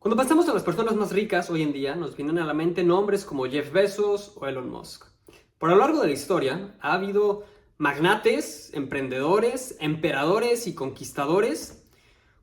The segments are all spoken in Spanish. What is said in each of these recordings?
Cuando pensamos en las personas más ricas hoy en día, nos vienen a la mente nombres como Jeff Bezos o Elon Musk. Por lo largo de la historia, ha habido magnates, emprendedores, emperadores y conquistadores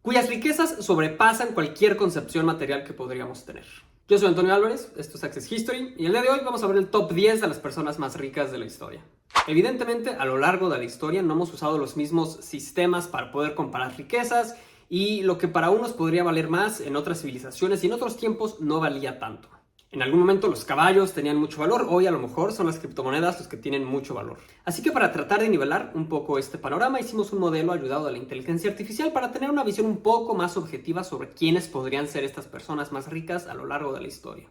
cuyas riquezas sobrepasan cualquier concepción material que podríamos tener. Yo soy Antonio Álvarez, esto es Access History, y el día de hoy vamos a ver el top 10 de las personas más ricas de la historia. Evidentemente, a lo largo de la historia no hemos usado los mismos sistemas para poder comparar riquezas, y lo que para unos podría valer más en otras civilizaciones y en otros tiempos no valía tanto. En algún momento los caballos tenían mucho valor, hoy a lo mejor son las criptomonedas los que tienen mucho valor. Así que para tratar de nivelar un poco este panorama hicimos un modelo ayudado de la inteligencia artificial para tener una visión un poco más objetiva sobre quiénes podrían ser estas personas más ricas a lo largo de la historia.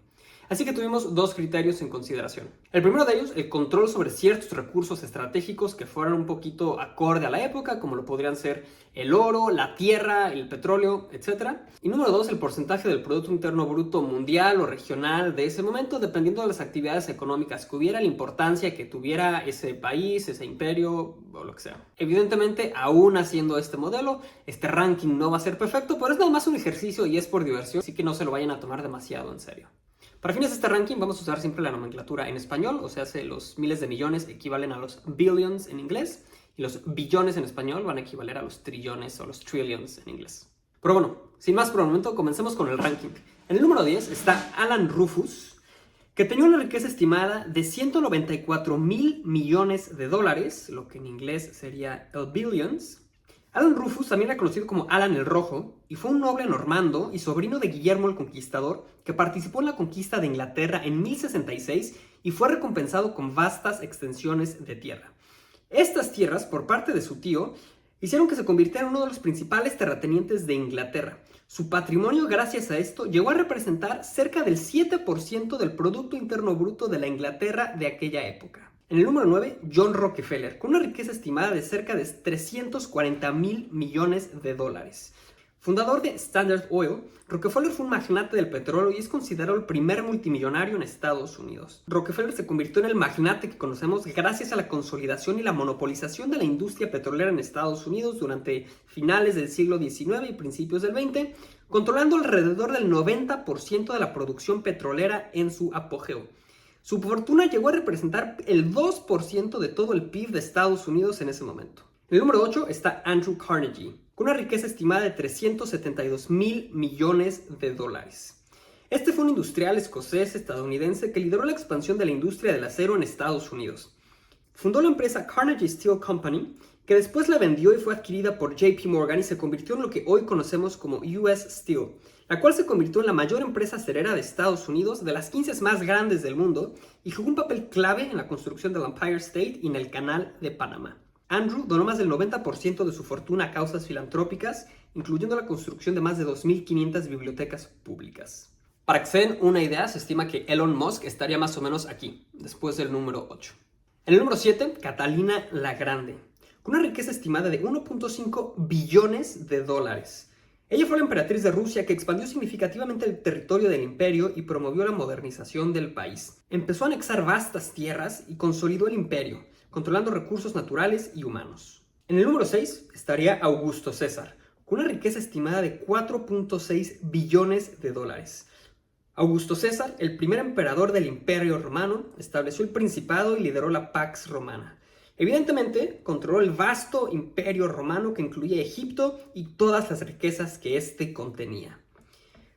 Así que tuvimos dos criterios en consideración. El primero de ellos, el control sobre ciertos recursos estratégicos que fueran un poquito acorde a la época, como lo podrían ser el oro, la tierra, el petróleo, etc. Y número dos, el porcentaje del Producto Interno Bruto mundial o regional de ese momento, dependiendo de las actividades económicas que hubiera, la importancia que tuviera ese país, ese imperio o lo que sea. Evidentemente, aún haciendo este modelo, este ranking no va a ser perfecto, pero es nada más un ejercicio y es por diversión, así que no se lo vayan a tomar demasiado en serio. Para fines de este ranking vamos a usar siempre la nomenclatura en español, o sea, los miles de millones equivalen a los billions en inglés y los billones en español van a equivaler a los trillones o los trillions en inglés. Pero bueno, sin más por el momento, comencemos con el ranking. En el número 10 está Alan Rufus, que tenía una riqueza estimada de 194 mil millones de dólares, lo que en inglés sería el billions. Alan Rufus también era conocido como Alan el Rojo y fue un noble normando y sobrino de Guillermo el Conquistador que participó en la conquista de Inglaterra en 1066 y fue recompensado con vastas extensiones de tierra. Estas tierras, por parte de su tío, hicieron que se convirtiera en uno de los principales terratenientes de Inglaterra. Su patrimonio, gracias a esto, llegó a representar cerca del 7% del Producto Interno Bruto de la Inglaterra de aquella época. En el número 9, John Rockefeller, con una riqueza estimada de cerca de 340 mil millones de dólares. Fundador de Standard Oil, Rockefeller fue un magnate del petróleo y es considerado el primer multimillonario en Estados Unidos. Rockefeller se convirtió en el magnate que conocemos gracias a la consolidación y la monopolización de la industria petrolera en Estados Unidos durante finales del siglo XIX y principios del XX, controlando alrededor del 90% de la producción petrolera en su apogeo. Su fortuna llegó a representar el 2% de todo el PIB de Estados Unidos en ese momento. En el número 8 está Andrew Carnegie, con una riqueza estimada de 372 mil millones de dólares. Este fue un industrial escocés estadounidense que lideró la expansión de la industria del acero en Estados Unidos. Fundó la empresa Carnegie Steel Company, que después la vendió y fue adquirida por JP Morgan y se convirtió en lo que hoy conocemos como US Steel, la cual se convirtió en la mayor empresa acerera de Estados Unidos, de las 15 más grandes del mundo, y jugó un papel clave en la construcción del Empire State y en el Canal de Panamá. Andrew donó más del 90% de su fortuna a causas filantrópicas, incluyendo la construcción de más de 2.500 bibliotecas públicas. Para que se den una idea, se estima que Elon Musk estaría más o menos aquí, después del número 8. En el número 7, Catalina la Grande, con una riqueza estimada de 1.5 billones de dólares. Ella fue la emperatriz de Rusia que expandió significativamente el territorio del imperio y promovió la modernización del país. Empezó a anexar vastas tierras y consolidó el imperio, controlando recursos naturales y humanos. En el número 6 estaría Augusto César, con una riqueza estimada de 4.6 billones de dólares. Augusto César, el primer emperador del Imperio Romano, estableció el Principado y lideró la Pax Romana. Evidentemente, controló el vasto imperio romano que incluía Egipto y todas las riquezas que éste contenía.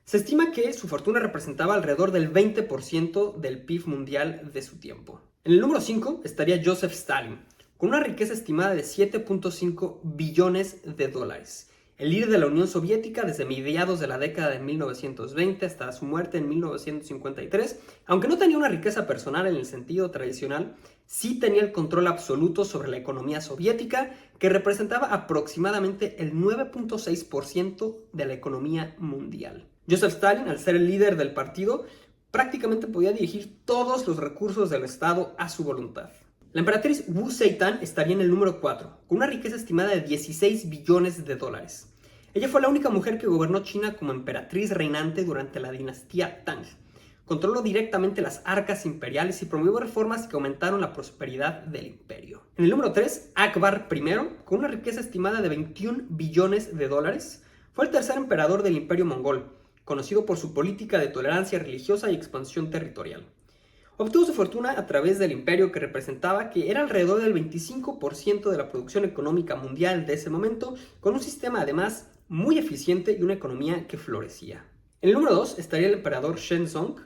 Se estima que su fortuna representaba alrededor del 20% del PIB mundial de su tiempo. En el número 5 estaría Joseph Stalin, con una riqueza estimada de 7.5 billones de dólares. El líder de la Unión Soviética desde mediados de la década de 1920 hasta su muerte en 1953, aunque no tenía una riqueza personal en el sentido tradicional, sí tenía el control absoluto sobre la economía soviética, que representaba aproximadamente el 9.6% de la economía mundial. Joseph Stalin, al ser el líder del partido, prácticamente podía dirigir todos los recursos del Estado a su voluntad. La emperatriz Wu Zetian estaría en el número 4, con una riqueza estimada de 16 billones de dólares. Ella fue la única mujer que gobernó China como emperatriz reinante durante la dinastía Tang. Controló directamente las arcas imperiales y promovió reformas que aumentaron la prosperidad del imperio. En el número 3, Akbar I, con una riqueza estimada de 21 billones de dólares, fue el tercer emperador del imperio mongol, conocido por su política de tolerancia religiosa y expansión territorial. Obtuvo su fortuna a través del imperio que representaba que era alrededor del 25% de la producción económica mundial de ese momento, con un sistema además muy eficiente y una economía que florecía. En el número 2 estaría el emperador Shenzong,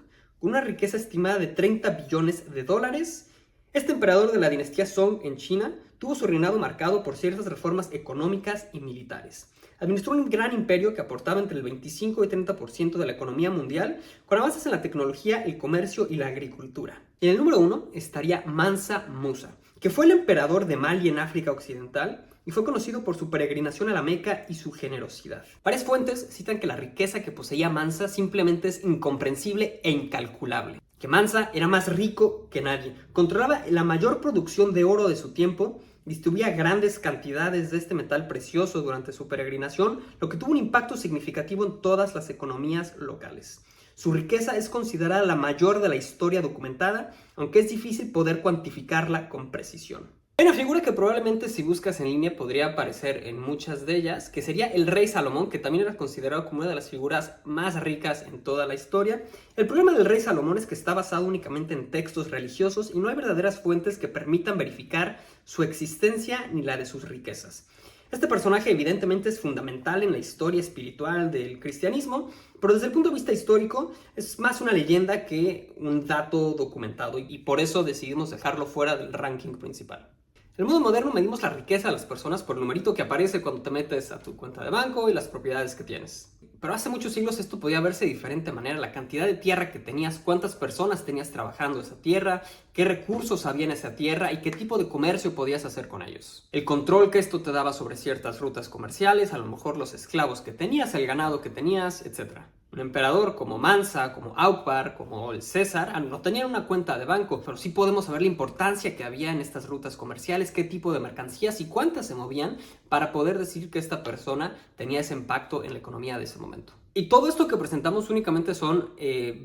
con una riqueza estimada de 30 billones de dólares. Este emperador de la dinastía Song en China tuvo su reinado marcado por ciertas reformas económicas y militares. Administró un gran imperio que aportaba entre el 25 y 30% de la economía mundial, con avances en la tecnología, el comercio y la agricultura. Y en el número 1 estaría Mansa Musa, que fue el emperador de Mali en África Occidental y fue conocido por su peregrinación a la Meca y su generosidad. Varias fuentes citan que la riqueza que poseía Mansa simplemente es incomprensible e incalculable. Que Mansa era más rico que nadie, controlaba la mayor producción de oro de su tiempo, distribuía grandes cantidades de este metal precioso durante su peregrinación, lo que tuvo un impacto significativo en todas las economías locales. Su riqueza es considerada la mayor de la historia documentada, aunque es difícil poder cuantificarla con precisión. Hay una figura que probablemente si buscas en línea podría aparecer en muchas de ellas, que sería el rey Salomón, que también era considerado como una de las figuras más ricas en toda la historia. El problema del rey Salomón es que está basado únicamente en textos religiosos y no hay verdaderas fuentes que permitan verificar su existencia ni la de sus riquezas. Este personaje evidentemente es fundamental en la historia espiritual del cristianismo, pero desde el punto de vista histórico es más una leyenda que un dato documentado y por eso decidimos dejarlo fuera del ranking principal. En el mundo moderno medimos la riqueza de las personas por el numerito que aparece cuando te metes a tu cuenta de banco y las propiedades que tienes. Pero hace muchos siglos esto podía verse de diferente manera. La cantidad de tierra que tenías, cuántas personas tenías trabajando esa tierra, qué recursos había en esa tierra y qué tipo de comercio podías hacer con ellos. El control que esto te daba sobre ciertas rutas comerciales, a lo mejor los esclavos que tenías, el ganado que tenías, etc. Un emperador como Mansa, como Aukbar, como el César, no tenían una cuenta de banco, pero sí podemos saber la importancia que había en estas rutas comerciales, qué tipo de mercancías y cuántas se movían para poder decir que esta persona tenía ese impacto en la economía de ese momento. Y todo esto que presentamos únicamente son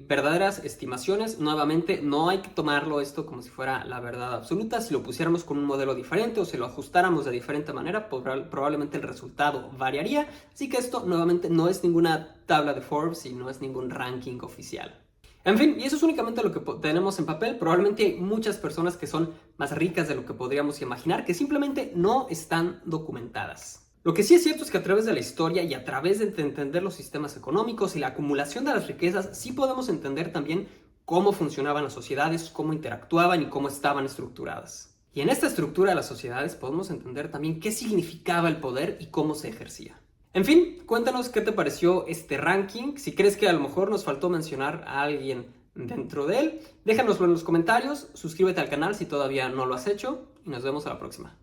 verdaderas estimaciones. Nuevamente, no hay que tomarlo esto como si fuera la verdad absoluta. Si lo pusiéramos con un modelo diferente o si lo ajustáramos de diferente manera, probablemente el resultado variaría. Así que esto nuevamente no es ninguna tabla de Forbes y no es ningún ranking oficial. En fin, y eso es únicamente lo que tenemos en papel. Probablemente hay muchas personas que son más ricas de lo que podríamos imaginar, que simplemente no están documentadas. Lo que sí es cierto es que a través de la historia y a través de entender los sistemas económicos y la acumulación de las riquezas, sí podemos entender también cómo funcionaban las sociedades, cómo interactuaban y cómo estaban estructuradas. Y en esta estructura de las sociedades podemos entender también qué significaba el poder y cómo se ejercía. En fin, cuéntanos qué te pareció este ranking. Si crees que a lo mejor nos faltó mencionar a alguien dentro de él, déjanoslo en los comentarios, suscríbete al canal si todavía no lo has hecho y nos vemos a la próxima.